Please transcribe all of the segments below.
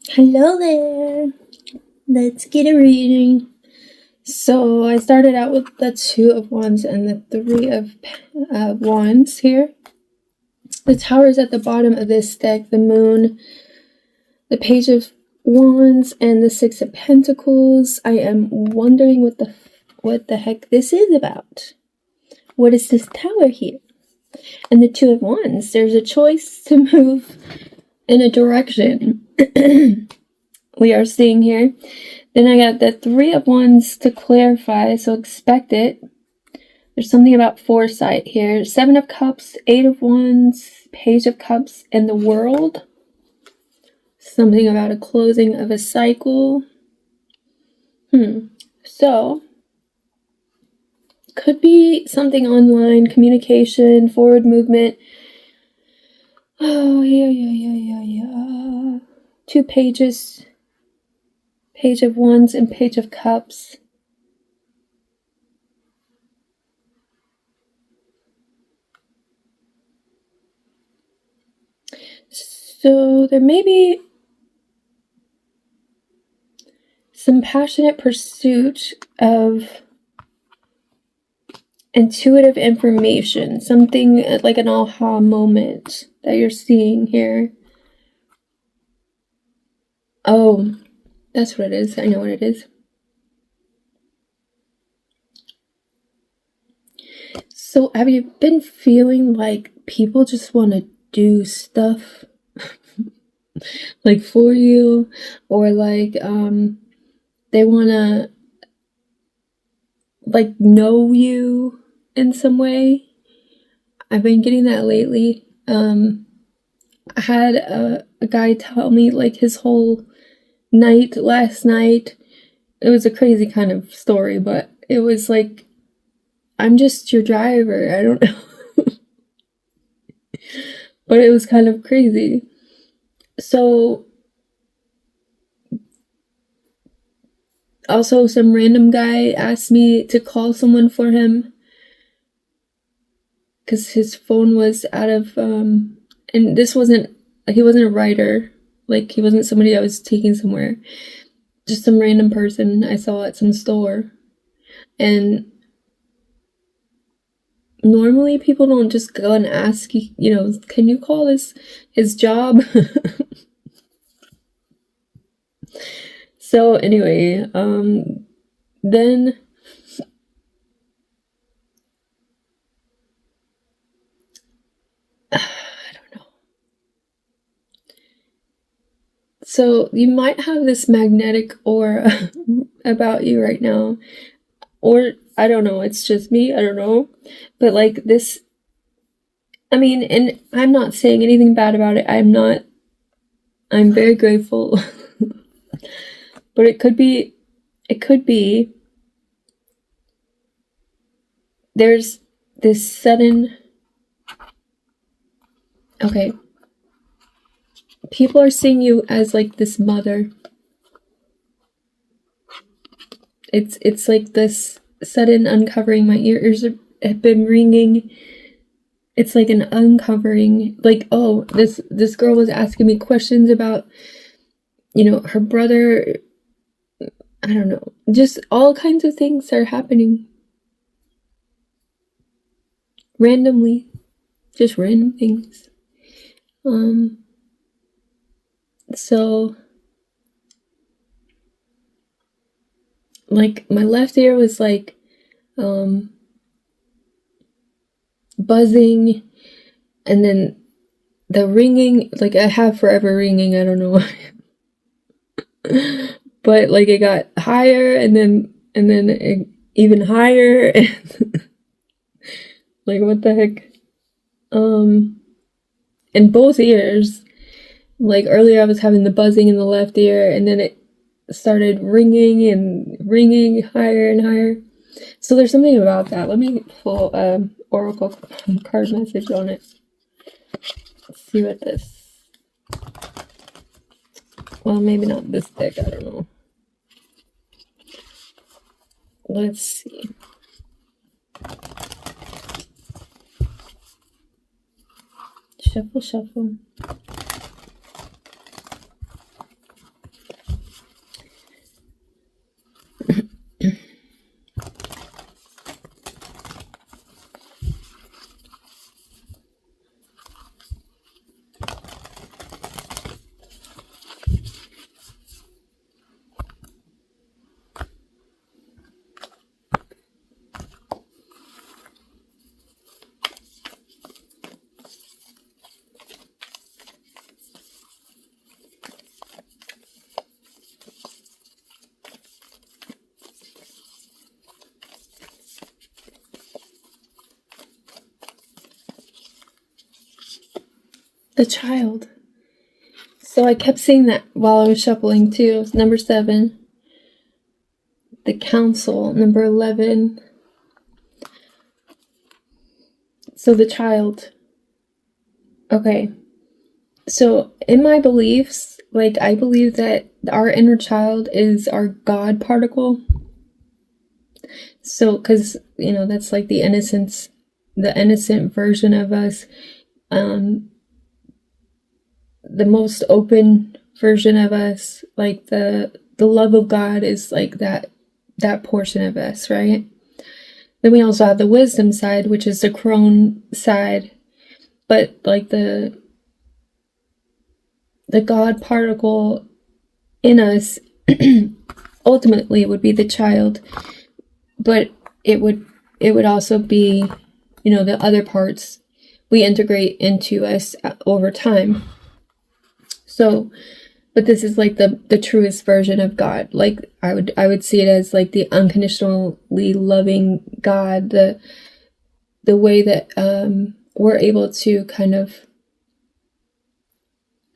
Hello there. Let's get a reading. So I started out with the Two of Wands and the Three of Wands here. The Tower is at the bottom of this deck. The Moon, the Page of Wands, and the Six of Pentacles. I am wondering what the heck this is about. What is this Tower here? And the Two of Wands. There's a choice to move in a direction. We are seeing here. Then I got the Three of Wands to clarify, so expect it. There's something about foresight here. Seven of Cups, Eight of Wands, Page of Cups, and the World. Something about a closing of a cycle. So, could be something online, communication, forward movement. Oh, yeah. Two pages. Page of Wands and Page of Cups. So there may be some passionate pursuit of intuitive information. Something like an aha moment that you're seeing here. Oh, that's what it is. I know what it is. So have you been feeling like people just want to do stuff like for you, or like they want to like know you in some way? I've been getting that lately. I had a guy tell me like his whole night last night. It was a crazy kind of story, but it was like, I'm just your driver. I don't know. But it was kind of crazy. So, also some random guy asked me to call someone for him because his phone was out of, and he wasn't a writer. Like, he wasn't somebody I was taking somewhere. Just some random person I saw at some store. And normally people don't just go and ask, can you call his job? So anyway, then I don't know. So you might have this magnetic aura about you right now, or I don't know, it's just me, I don't know, but like this, I mean, and I'm not saying anything bad about it. I'm very grateful. But it could be there's this sudden, okay, people are seeing you as like this mother. It's like this sudden uncovering. My ears have been ringing. It's like an uncovering, like, oh, this girl was asking me questions about, her brother. I don't know. Just all kinds of things are happening. Randomly. Just random things. So, like, my left ear was like, buzzing, and then the ringing, like, I have forever ringing, I don't know why. But like it got higher and then even higher. And like, what the heck? In both ears. Like, earlier I was having the buzzing in the left ear, and then it started ringing and ringing higher and higher. So there's something about that. Let me pull oracle card message on it. Let's see what this. Well, maybe not this deck, I don't know. Let's see. Shuffle. the child. So I kept seeing that while I was shuffling too. Number 7, the council. Number 11, so the child. Okay. So in my beliefs, like, I believe that our inner child is our God particle. So, because, that's like the innocent version of us, the most open version of us, like the love of God is like that portion of us, right? Then we also have the wisdom side, which is the crone side, but like the God particle in us ultimately would be the child, but it would also be, the other parts we integrate into us over time. So, but this is like the truest version of God. Like, I would see it as like the unconditionally loving God, the way that we're able to kind of,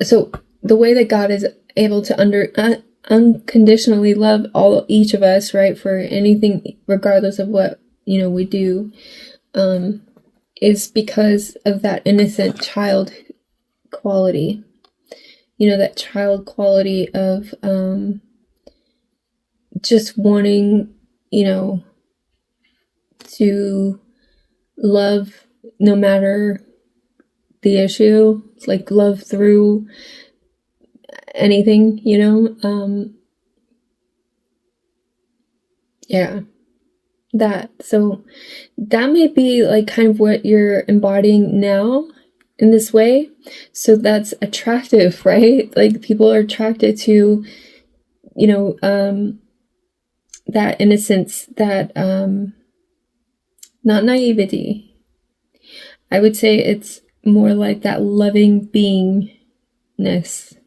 so the way that God is able to unconditionally love each of us, right, for anything, regardless of what we do, is because of that innocent child quality. That child quality of just wanting, to love no matter the issue. It's like love through anything, yeah, so that may be like kind of what you're embodying now in this way. So that's attractive, right? Like, people are attracted to, that innocence, that not naivety. I would say it's more like that loving beingness.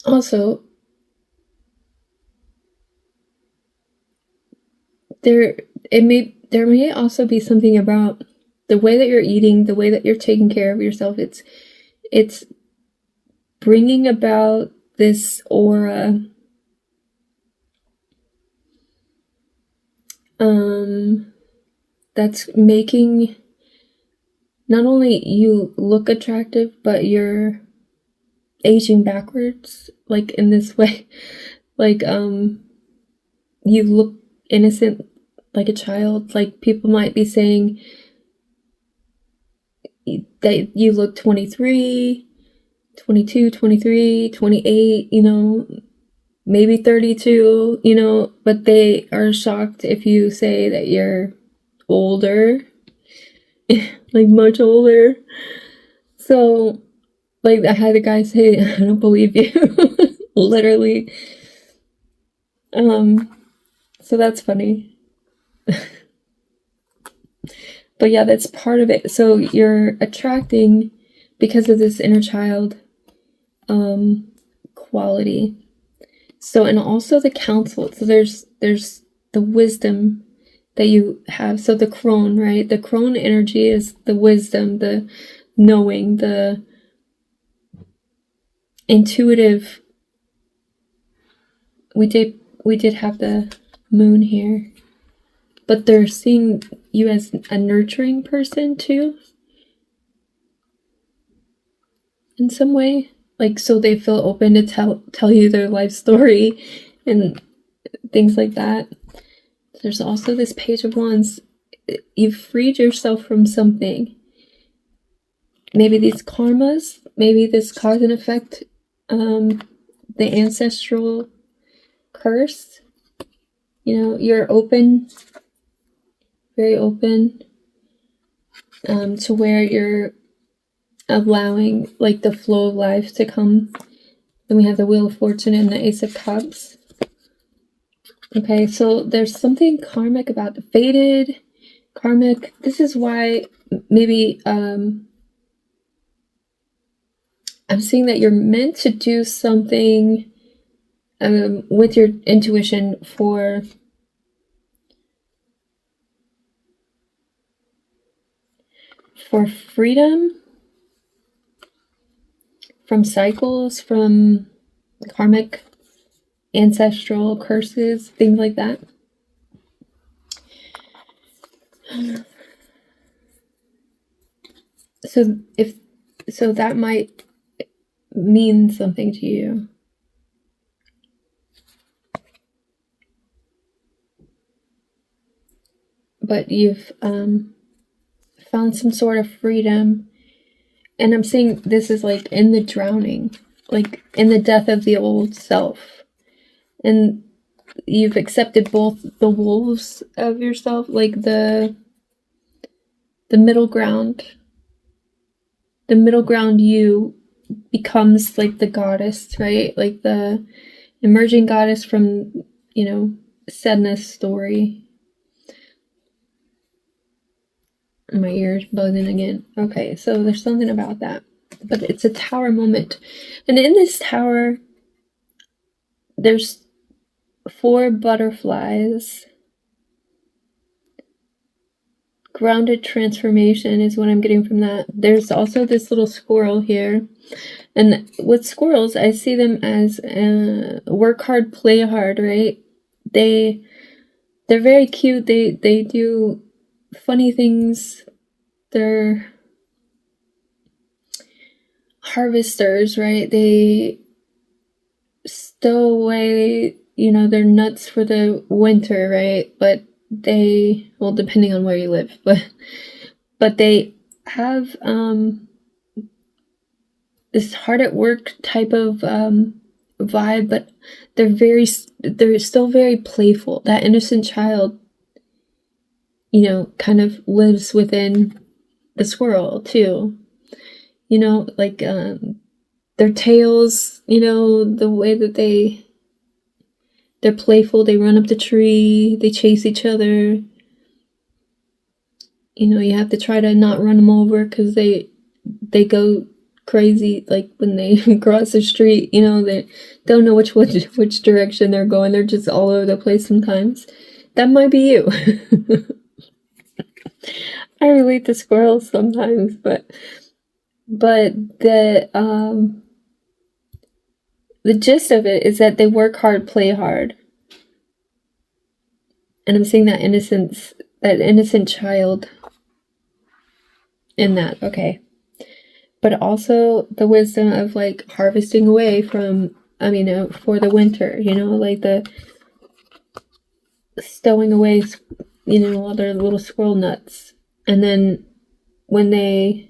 Also, there may also be something about the way that you're eating, the way that you're taking care of yourself. It's bringing about this aura, that's making not only you look attractive, but you're aging backwards, like, in this way. Like, you look innocent, like a child. Like, people might be saying that you look 23, 22, 23, 28, maybe 32, but they are shocked if you say that you're older, like much older. So, like, I had a guy say, I don't believe you. Literally. So that's funny. But yeah, that's part of it. So you're attracting because of this inner child quality. So, and also the counsel. So there's the wisdom that you have. So the crone, right? The crone energy is the wisdom, the knowing, the intuitive. We did have the moon here, but they're seeing you as a nurturing person too, in some way. Like, so they feel open to tell you their life story and things like that. There's also this Page of Wands. You've freed yourself from something. Maybe these karmas, maybe this cause and effect, the ancestral curse. You're open, very open, to where you're allowing, like, the flow of life to come. Then we have the Wheel of Fortune and the Ace of Cups. Okay, so there's something karmic about the fated, karmic. This is why maybe I'm seeing that you're meant to do something with your intuition for for freedom from cycles, from karmic, ancestral curses, things like that. So that might mean something to you. But you've found some sort of freedom. And I'm seeing this is like in the drowning, like in the death of the old self. And you've accepted both the wolves of yourself, like the middle ground. The middle ground you becomes like the goddess, right? Like the emerging goddess from, Sedna's story. My ears buzzing again. Okay, so there's something about that. But it's a tower moment. And in this tower, there's 4 butterflies. Grounded transformation is what I'm getting from that. There's also this little squirrel here. And with squirrels, I see them as work hard, play hard, right? They're very cute. They do funny things. They're harvesters, right? They stow away, their nuts for the winter, right? But well, depending on where you live, but they have this hard at work type of vibe, but they're still very playful. That innocent child, kind of lives within the squirrel too. Like their tails, the way that they're playful, they run up the tree, they chase each other. You have to try to not run them over because they go crazy, like when they cross the street, they don't know which direction they're going. They're just all over the place sometimes. That might be you. I relate to squirrels sometimes, but the gist of it is that they work hard, play hard. And I'm seeing that innocent child in that, okay. But also the wisdom of like harvesting away from, for the winter, like the stowing away, all their little squirrel nuts. And then when they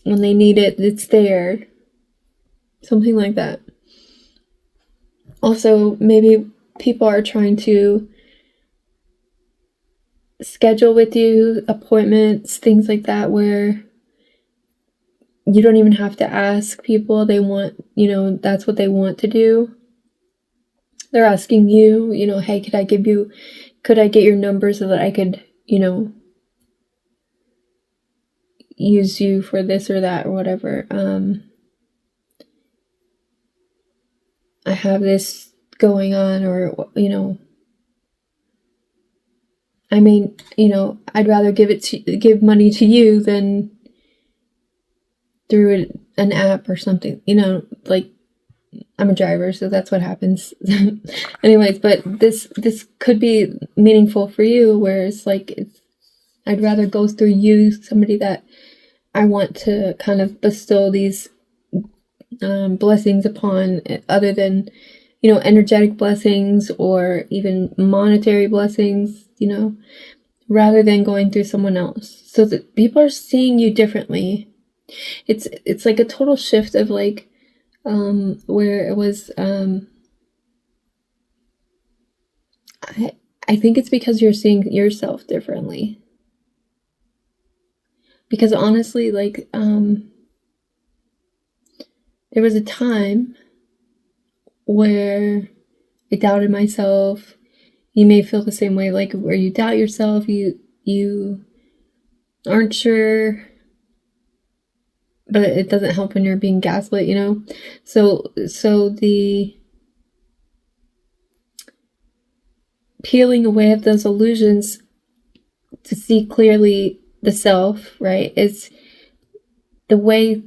need it, it's there. Something like that. Also, maybe people are trying to schedule with you appointments, things like that, where you don't even have to ask people. They want, that's what they want to do. They're asking you, hey, could I get your number so that I could, use you for this or that or whatever. I have this going on, or, I'd rather give money to you than through an app or something, like I'm a driver, so that's what happens. Anyways, but this could be meaningful for you, where it's like, I'd rather go through you, somebody that I want to kind of bestow these blessings upon, other than, energetic blessings or even monetary blessings, rather than going through someone else. So that people are seeing you differently. It's like a total shift of like, where it was, I think it's because you're seeing yourself differently. Because honestly, like, there was a time where I doubted myself. You may feel the same way, like where you doubt yourself, you aren't sure, but it doesn't help when you're being gaslit, So the peeling away of those illusions to see clearly the self, right, is the way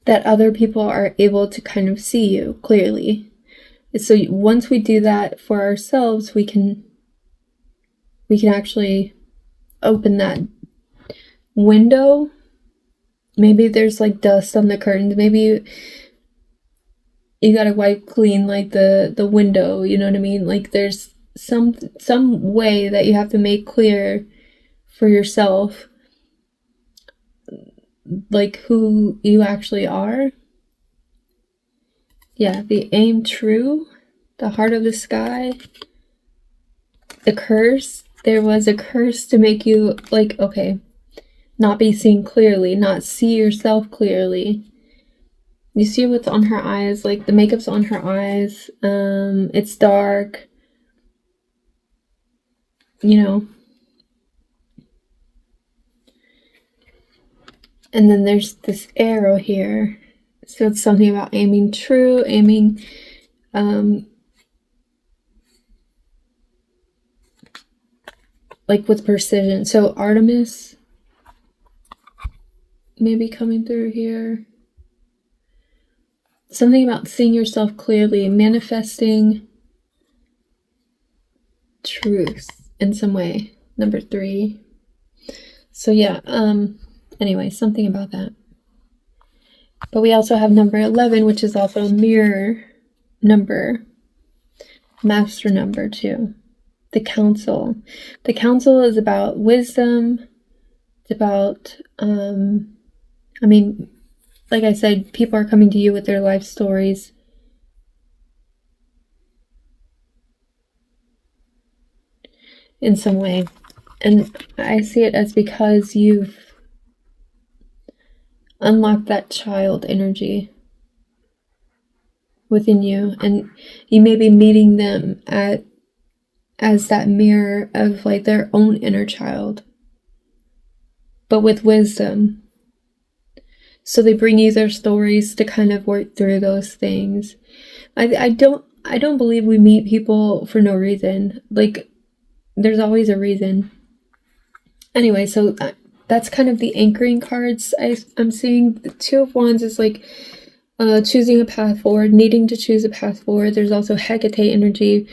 that other people are able to kind of see you clearly. So once we do that for ourselves, we can actually open that window. Maybe there's like dust on the curtains. Maybe you gotta wipe clean like the window, you know what I mean? Like there's some way that you have to make clear for yourself, like who you actually are. Yeah, the aim true, the heart of the sky, the curse. There was a curse to make you like, okay, not be seen clearly, not see yourself clearly. You see what's on her eyes, like the makeup's on her eyes. It's dark, you know. And then there's this arrow here. So it's something about aiming true, aiming like with precision. So Artemis maybe coming through here. Something about seeing yourself clearly, manifesting truth in some way. Number 3. So yeah, anyway, something about that. But we also have number 11, which is also a mirror number, master number too. The council. The council is about wisdom. It's about, I mean, like I said, people are coming to you with their life stories. In some way. And I see it as because you've unlocked that child energy within you, and you may be meeting them as that mirror of like their own inner child, but with wisdom. So they bring you their stories to kind of work through those things. I don't believe we meet people for no reason. Like there's always a reason. Anyway, so that's kind of the anchoring cards I'm seeing. The 2 of Wands is like choosing a path forward, needing to choose a path forward. There's also Hecate energy,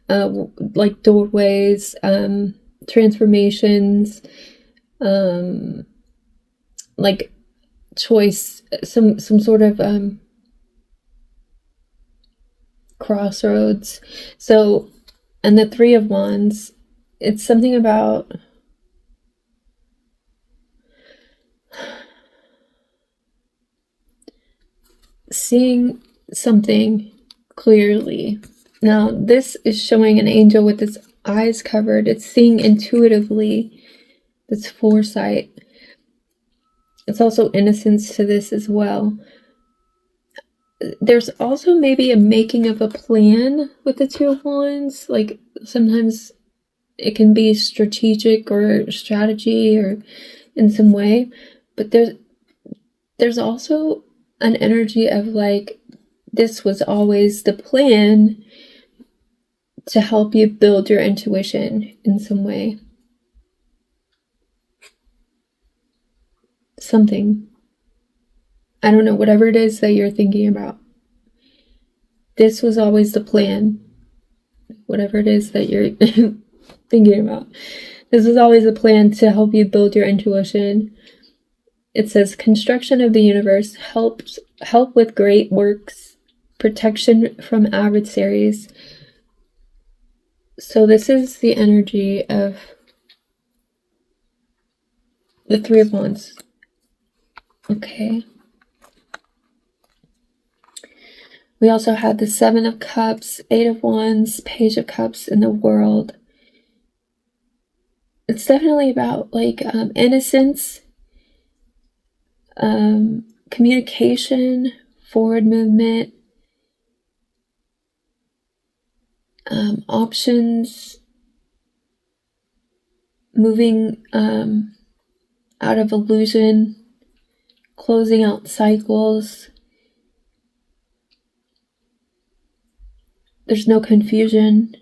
like doorways, transformations, like choice, some sort of crossroads. So, and the 3 of Wands, it's something about seeing something clearly. Now, this is showing an angel with its eyes covered. It's seeing intuitively. It's foresight. It's also innocence to this as well. There's also maybe a making of a plan with the 2 of Wands. Like sometimes it can be strategic or strategy or in some way. But there's also an energy of like, this was always the plan to help you build your intuition in some way. Something. I don't know, whatever it is that you're thinking about. This was always the plan. Whatever it is that you're thinking about. This was always a plan to help you build your intuition. It says construction of the universe, help with great works, protection from adversaries. So this is the energy of the 3 of Wands. Okay. We also have the 7 of Cups, 8 of Wands, Page of Cups in the World. It's definitely about like innocence, communication, forward movement, options, moving out of illusion, closing out cycles. There's no confusion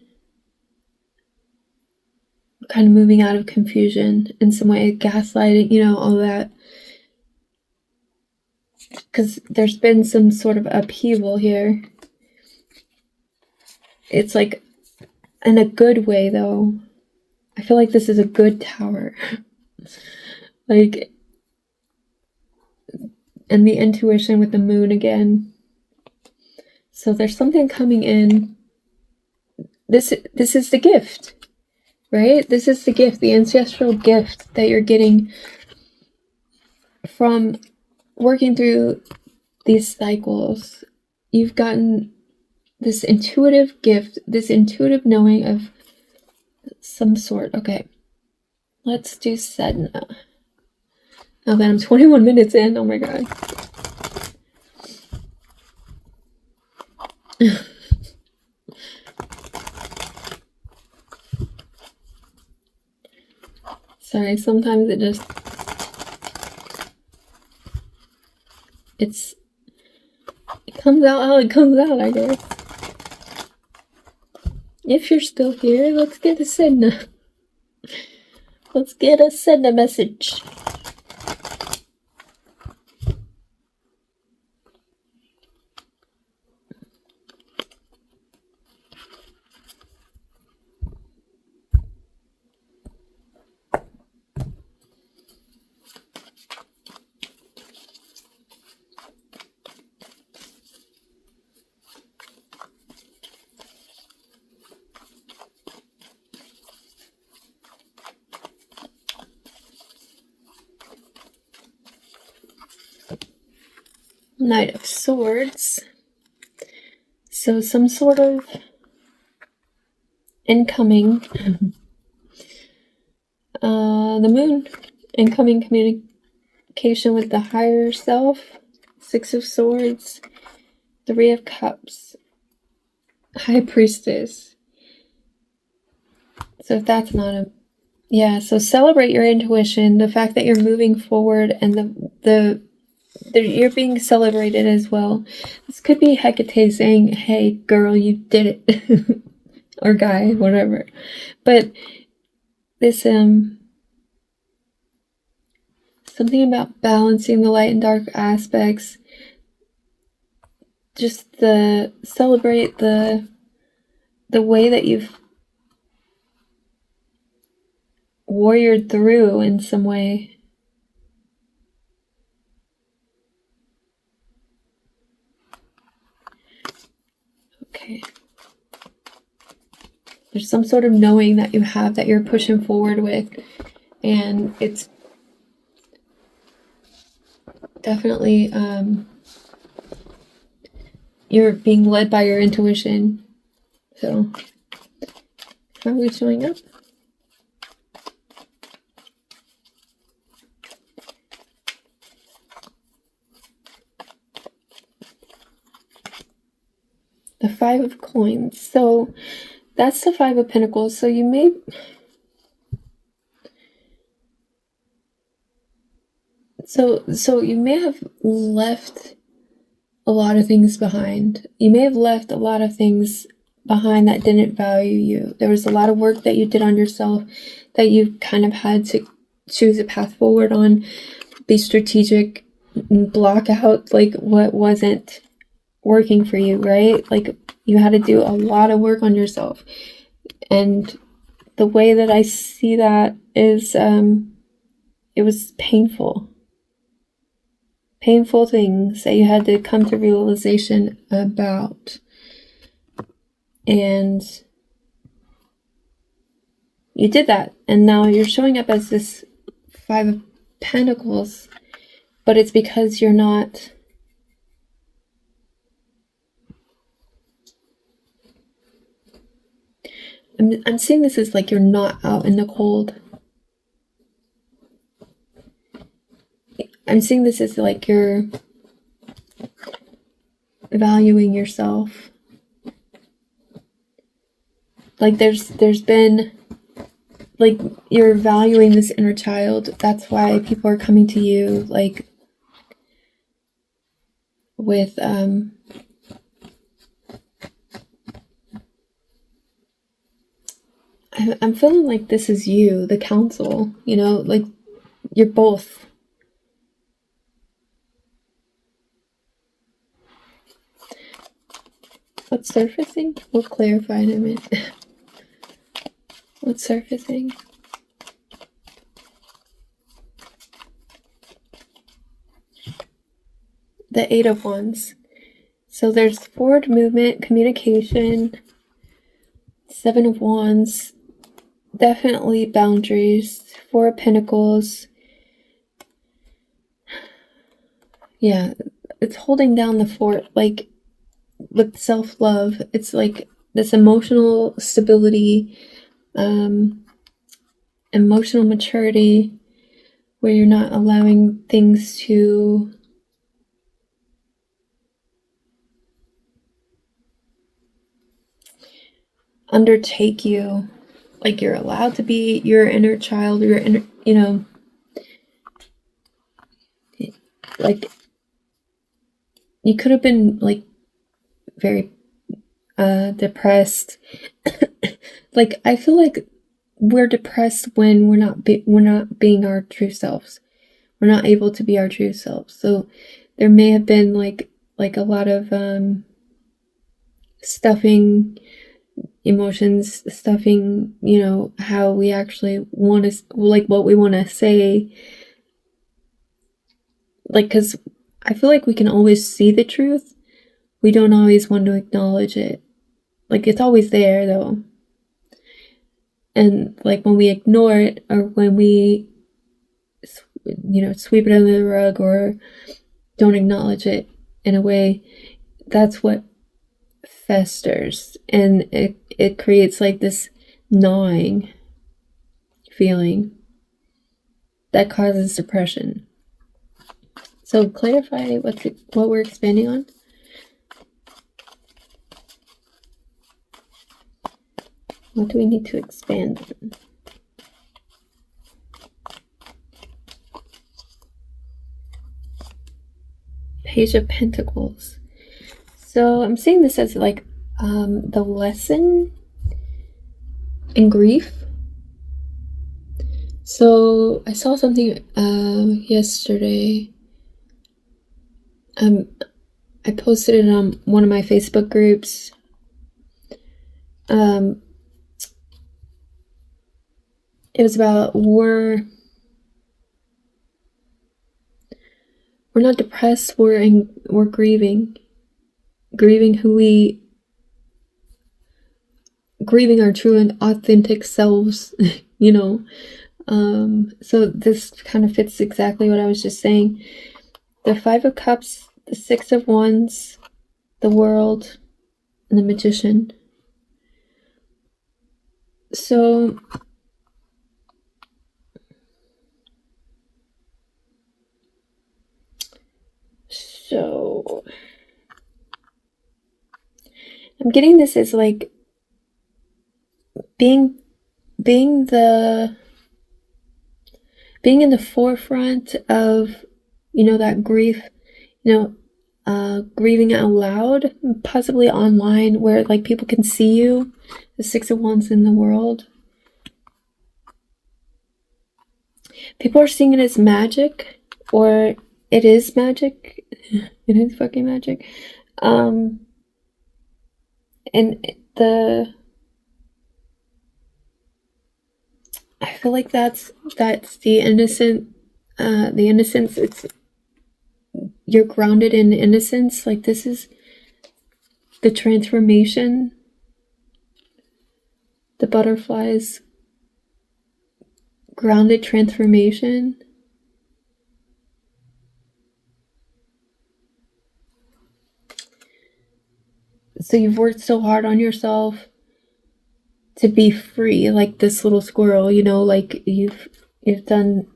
kind of moving out of confusion in some way, gaslighting, all that. Because there's been some sort of upheaval here. It's like in a good way, though. I feel like this is a good tower. Like, and the intuition with the moon again. So there's something coming in. This is the gift, right? This is the gift, the ancestral gift that you're getting from working through these cycles. You've gotten this intuitive gift, this intuitive knowing of some sort. Okay, let's do Sedna. Now that I'm 21 minutes in, oh my god. Sorry, sometimes it comes out how it comes out, I guess. If you're still here, let's get a Sedna. Let's get a Sedna message. Knight of Swords. So some sort of incoming, the moon, incoming communication with the higher self. Six of Swords, Three of Cups, High Priestess. So if that's not a, yeah, so celebrate your intuition, the fact that you're moving forward, and you're being celebrated as well. This could be Hecate saying, hey girl, you did it. Or guy, whatever. But this something about balancing the light and dark aspects. Just celebrate the way that you've warriored through in some way. Okay. There's some sort of knowing that you have that you're pushing forward with, and it's definitely you're being led by your intuition. So how are we showing up? The Five of Coins. So that's the Five of Pentacles. So you may so you may have left a lot of things behind. You may have left a lot of things behind that didn't value you. There was a lot of work that you did on yourself that you kind of had to choose a path forward on, be strategic, block out like what wasn't working for you, right? Like you had to do a lot of work on yourself. And the way that I see that is it was painful things that you had to come to realization about. And you did that, and now you're showing up as this Five of Pentacles, but it's because you're not I'm seeing this as like you're not out in the cold. I'm seeing this as like you're valuing yourself. Like there's been like you're valuing this inner child. That's why people are coming to you like with I'm feeling like this is you, the council, you know, like you're both. What's surfacing? We'll clarify in a minute. What's surfacing? The Eight of Wands. So there's forward movement, communication, Seven of Wands, definitely boundaries, Four of Pentacles. Yeah, it's holding down the fort, like with self-love. It's like this emotional stability, emotional maturity, where you're not allowing things to undertake you. Like you're allowed to be your inner child, your inner, you know, like you could have been like very depressed. Like I feel like we're depressed when we're not being our true selves. We're not able to be our true selves. So there may have been like a lot of stuffing emotions, stuffing, you know, how we actually want to, like what we want to say. Like, because I feel like we can always see the truth. We don't always want to acknowledge it. Like, it's always there, though. And, like, when we ignore it, or when we, you know, sweep it under the rug, or don't acknowledge it in a way, that's what festers. And it creates, like, this gnawing feeling that causes depression. So clarify what we're expanding on. What do we need to expand on? Page of Pentacles. So I'm seeing this as like the lesson in grief. So I saw something yesterday. I posted it on one of my Facebook groups. It was about we're not depressed, we're grieving grieving our true and authentic selves, you know. So this kind of fits exactly what I was just saying. The Five of Cups, the Six of Wands, the World, and the Magician. So I'm getting this as like being in the forefront of, you know, that grief, you know, grieving out loud, possibly online, where like people can see you. The Six of Wands in the World. People are seeing it as magic, or it is magic. It is fucking magic. And I feel like that's the innocence. It's, you're grounded in innocence. Like this is the transformation. The butterflies. Grounded transformation. So you've worked so hard on yourself to be free, like this little squirrel, you know, like you've done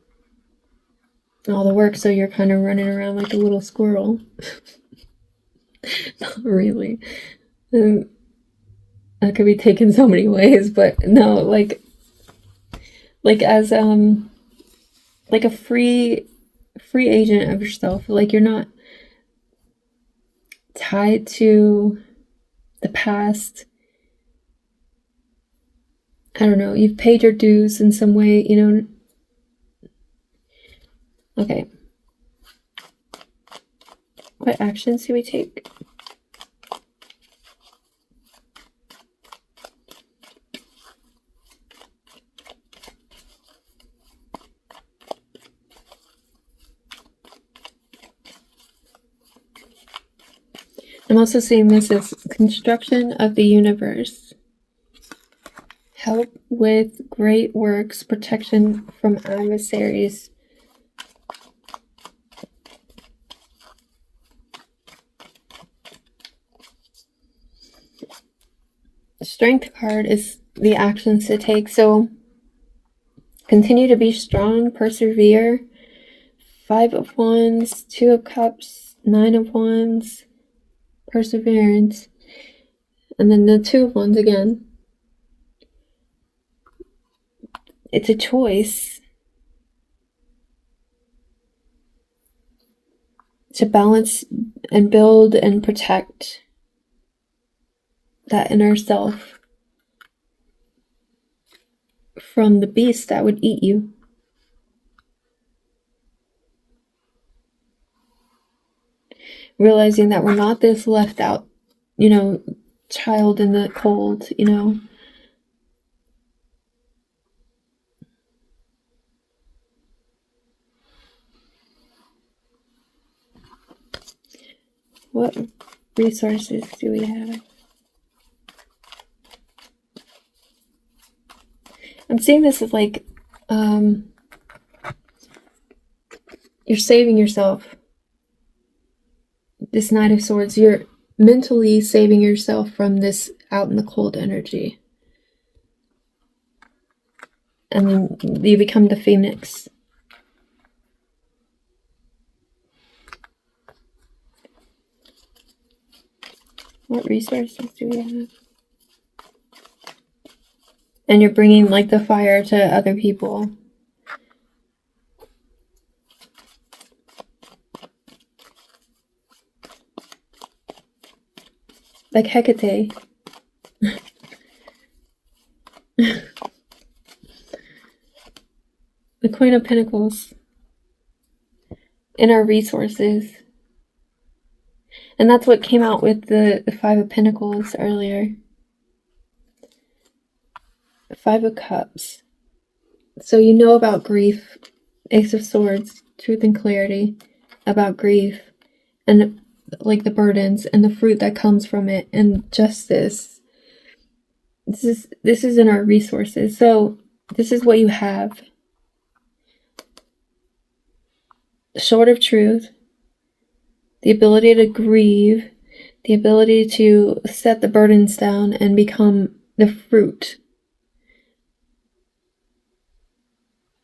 all the work, so you're kind of running around like a little squirrel. Not really. That could be taken so many ways, but no, like as like a free agent of yourself. Like you're not tied to the past. I don't know, you've paid your dues in some way, you know. Okay. What actions do we take? I'm also seeing this as construction of the universe. Help with great works, protection from adversaries. The Strength card is the actions to take. So continue to be strong, persevere. 5 of Wands, 2 of Cups, 9 of Wands, perseverance. And then the 2 of Wands again. It's a choice to balance and build and protect that inner self from the beast that would eat you. Realizing that we're not this left out, you know, child in the cold, you know. What resources do we have? I'm seeing this as like, you're saving yourself. This Knight of Swords, you're mentally saving yourself from this out in the cold energy. And then you become the phoenix. What resources do we have? And you're bringing like the fire to other people. Like Hecate. The Queen of Pentacles. In our resources. And that's what came out with the 5 of Pentacles earlier. 5 of Cups. So you know about grief. Ace of Swords. Truth and clarity. About grief. And like the burdens and the fruit that comes from it. And justice. This is in our resources. So this is what you have. Short of truth. The ability to grieve. The ability to set the burdens down and become the fruit.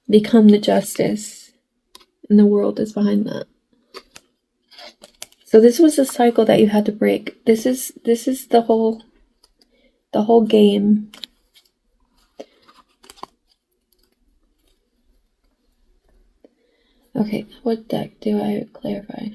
Become the justice. And the world is behind that. So this was a cycle that you had to break. This is the whole game. Okay, what deck do I clarify?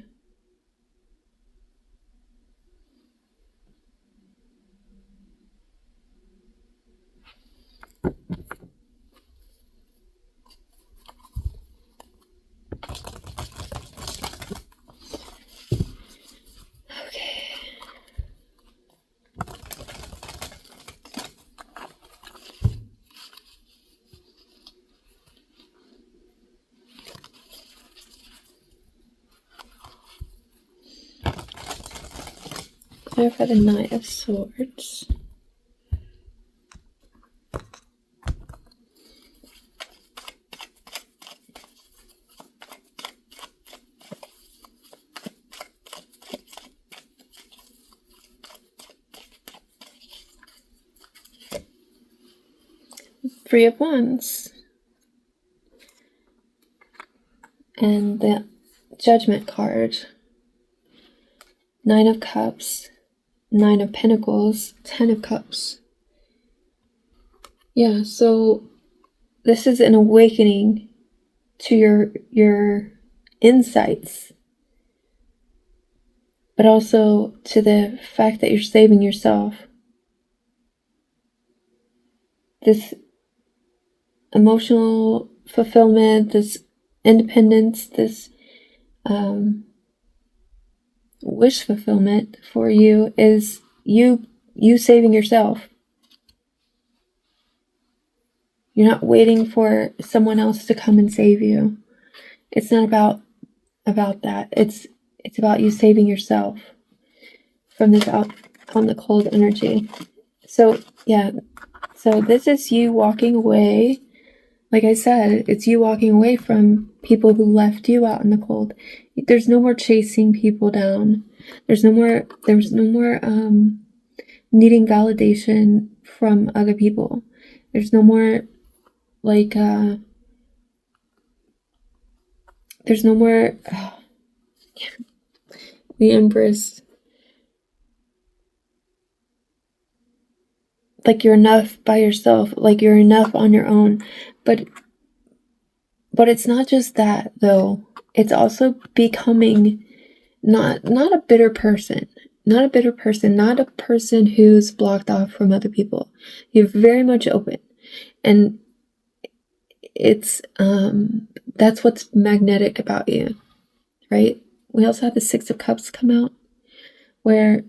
Clarify the Knight of Swords. Three of Wands. And the Judgment card. 9 of Cups. 9 of Pentacles. 10 of Cups. Yeah, so this is an awakening to your insights. But also to the fact that you're saving yourself. this emotional fulfillment, this independence, this wish fulfillment for you is you saving yourself. You're not waiting for someone else to come and save you. It's not about that. It's about you saving yourself from this out on the cold energy. So yeah, so this is you walking away. Like I said, it's you walking away from people who left you out in the cold. There's no more chasing people down. There's no more needing validation from other people. There's no more there's no more the Empress. Like you're enough by yourself, like you're enough on your own. But it's not just that though. It's also becoming not a bitter person. Not a person who's blocked off from other people. You're very much open. And it's that's what's magnetic about you, right? We also have the Six of Cups come out, where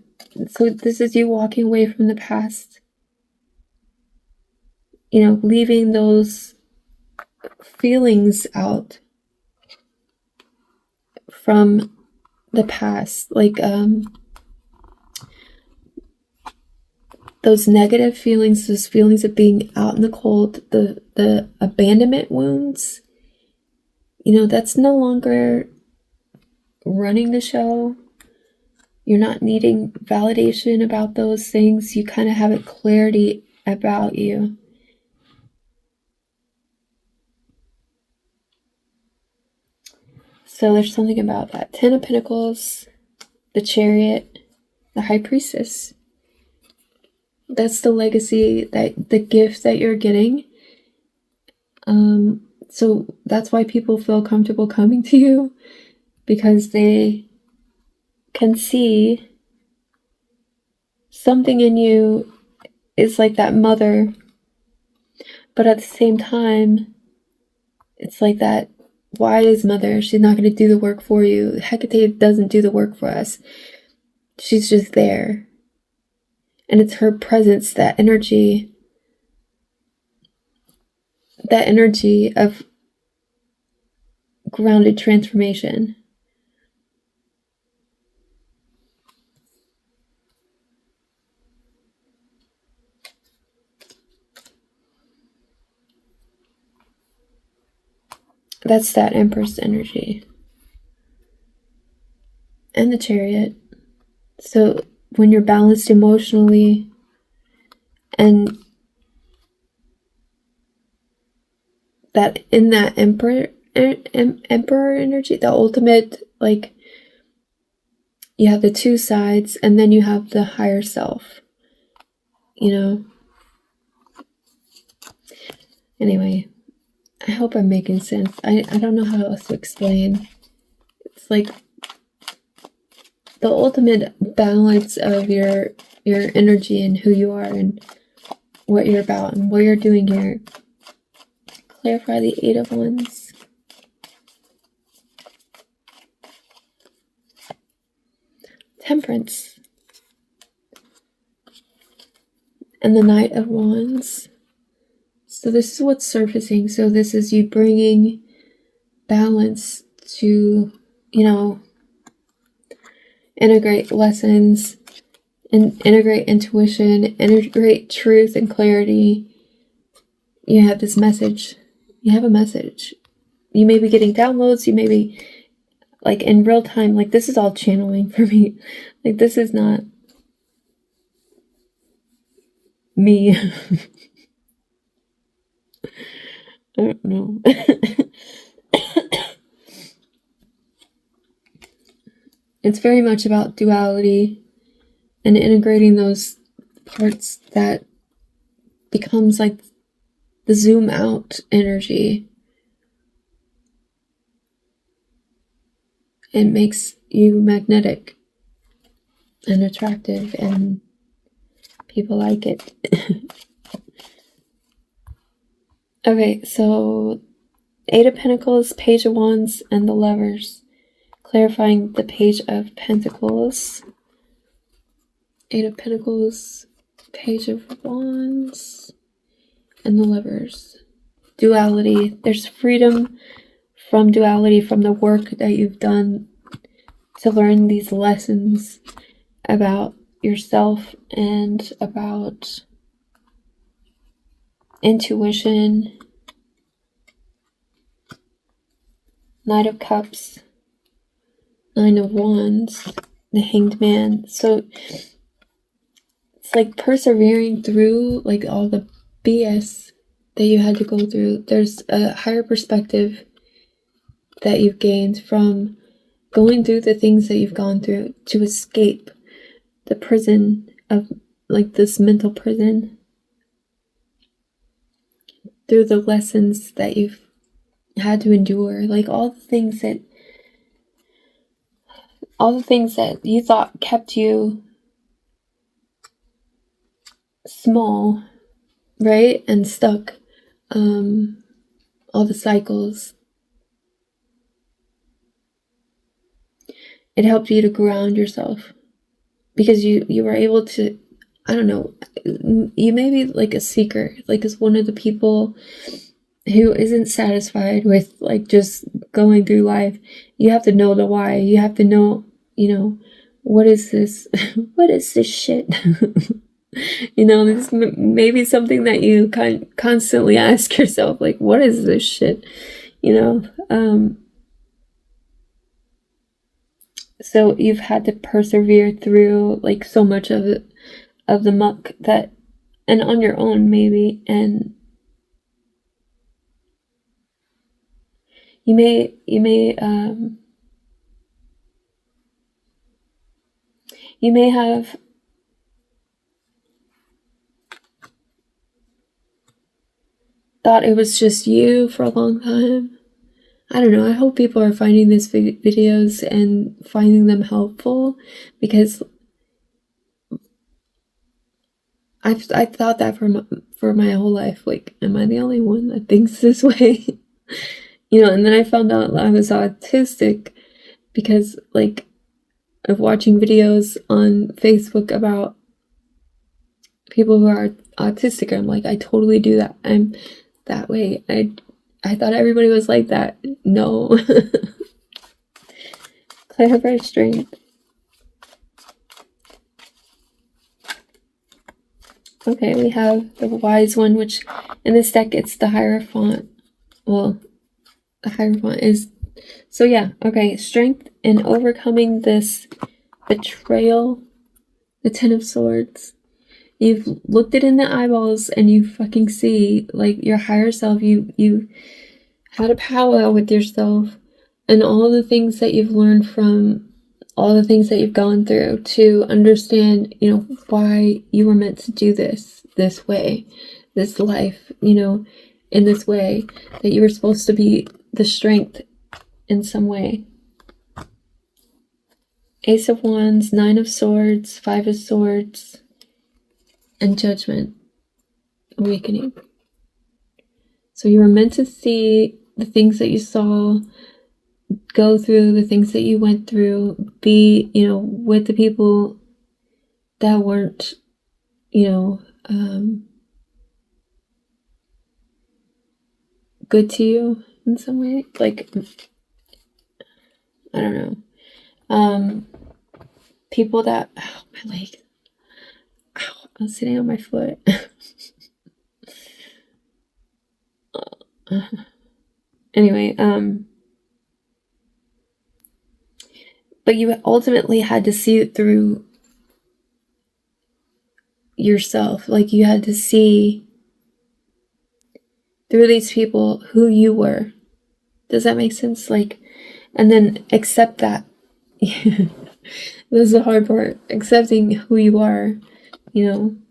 so this is you walking away from the past, leaving those feelings out from the past, like those negative feelings, those feelings of being out in the cold, the abandonment wounds, that's no longer running the show. You're not needing validation about those things. You kind of have a clarity about you. So there's something about that. 10 of Pentacles, the Chariot, the High Priestess. That's the legacy, the gift that you're getting. So that's why people feel comfortable coming to you, because they can see something in you is like that mother, but at the same time, it's like that wise mother. She's not going to do the work for you. Hecate doesn't do the work for us. She's just there. And it's her presence, that energy of grounded transformation. That's that Empress energy. And the Chariot. So when you're balanced emotionally and that in that emperor energy, the ultimate, like, you have the two sides and then you have the higher self, Anyway, I hope I'm making sense. I don't know how else to explain. It's like the ultimate balance of your energy and who you are and what you're about and what you're doing here. Clarify the Eight of Wands. Temperance. And the Knight of Wands. So this is what's surfacing. So this is you bringing balance to, integrate lessons and integrate intuition, integrate truth and clarity. You have this message. You have a message. You may be getting downloads. You may be like in real time. Like this is all channeling for me. Like this is not me. I don't know. It's very much about duality and integrating those parts that becomes like the zoom out energy. It makes you magnetic and attractive and people like it. Okay, so Eight of Pentacles, Page of Wands, and the Lovers. Clarifying the Page of Pentacles. Eight of Pentacles, Page of Wands, and the Lovers. Duality. There's freedom from duality, from the work that you've done to learn these lessons about yourself and about intuition. Knight of Cups, Nine of Wands, the Hanged Man. So it's like persevering through like all the BS that you had to go through. There's a higher perspective that you've gained from going through the things that you've gone through to escape the prison of like this mental prison, through the lessons that you've had to endure, like all the things that you thought kept you small, right? And stuck. All the cycles. It helped you to ground yourself because you were able to, I don't know, you may be like a seeker, like as one of the people who isn't satisfied with like just going through life. You have to know the why. You have to know, what is this? What is this shit? This may be something that you constantly ask yourself, like, what is this shit? So you've had to persevere through like so much of the muck that, and on your own maybe, and you may have thought it was just you for a long time. I don't know. I hope people are finding these videos and finding them helpful, because I've thought that for my whole life. Like, am I the only one that thinks this way? And then I found out I was autistic because like of watching videos on Facebook about people who are autistic. I'm like, I totally do that. I'm that way. I thought everybody was like that. No. Clarify strength. Okay, we have the Wise One, which in this deck it's the Hierophant. Well, the Hierophant is, so yeah, okay, strength in overcoming this betrayal, the Ten of Swords. You've looked it in the eyeballs and you fucking see like your higher self. You had a powwow with yourself and all the things that you've learned from all the things that you've gone through to understand, why you were meant to do this way, this life, in this way, that you were supposed to be the strength in some way. Ace of Wands, Nine of Swords, Five of Swords, and Judgment, Awakening. So you were meant to see the things that you saw, go through the things that you went through, be, with the people that weren't, good to you in some way. Like, I don't know. People that, my leg. Ow, I was sitting on my foot. Anyway, but you ultimately had to see it through yourself. Like, you had to see through these people who you were. Does that make sense? Like, and then accept that. This is the hard part. Accepting who you are, and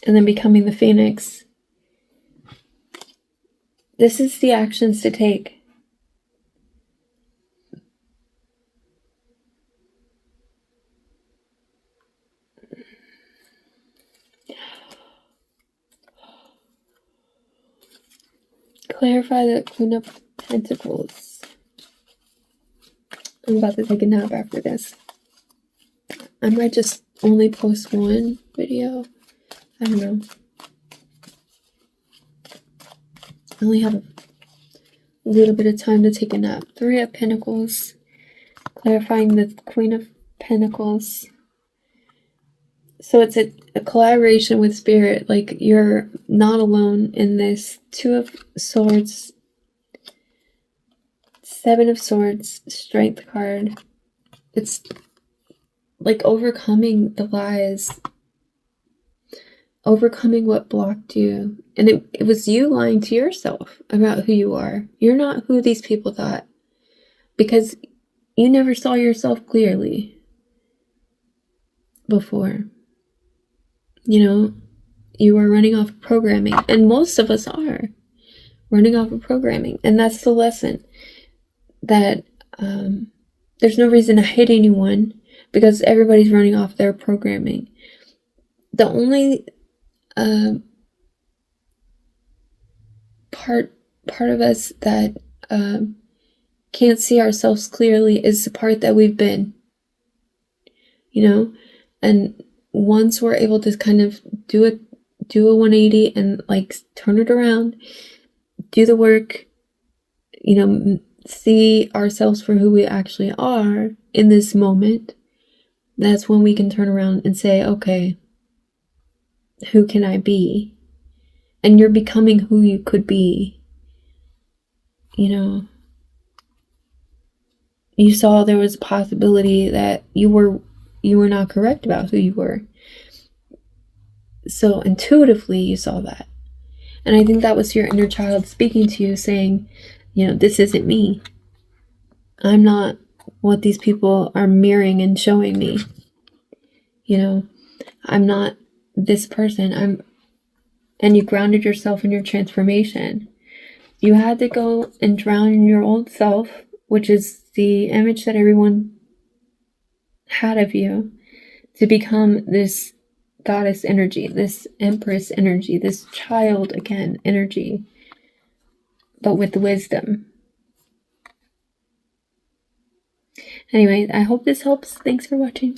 then becoming the Phoenix. This is the actions to take. clarify the Queen of Pentacles. I'm about to take a nap after this. I might just only post one video. I don't know. I only have a little bit of time to take a nap. Three of Pentacles. Clarifying the Queen of Pentacles. So it's a collaboration with Spirit. Like, you're not alone in this. Two of Swords. Seven of Swords. Strength card. It's like overcoming the lies. Overcoming what blocked you. And it was you lying to yourself about who you are. You're not who these people thought. Because you never saw yourself clearly before. You know, you were running off of programming. And most of us are running off of programming. And that's the lesson. That there's no reason to hate anyone because everybody's running off their programming. The only part of us that can't see ourselves clearly is the part that we've been, you know. And once we're able to kind of do a 180 and like turn it around, do the work, you know, see ourselves for who we actually are in this moment, that's when we can turn around and say, okay, who can I be? And you're becoming who you could be. You know, you saw there was a possibility that you were not correct about who you were. So intuitively you saw that. And I think that was your inner child speaking to you, saying, you know, this isn't me. I'm not what these people are mirroring and showing me. You know, I'm not this person. And you grounded yourself in your transformation. You had to go and drown in your old self, which is the image that everyone had of you, to become this goddess energy, this empress energy, this child again energy, but with wisdom. Anyway, I hope this helps. Thanks for watching.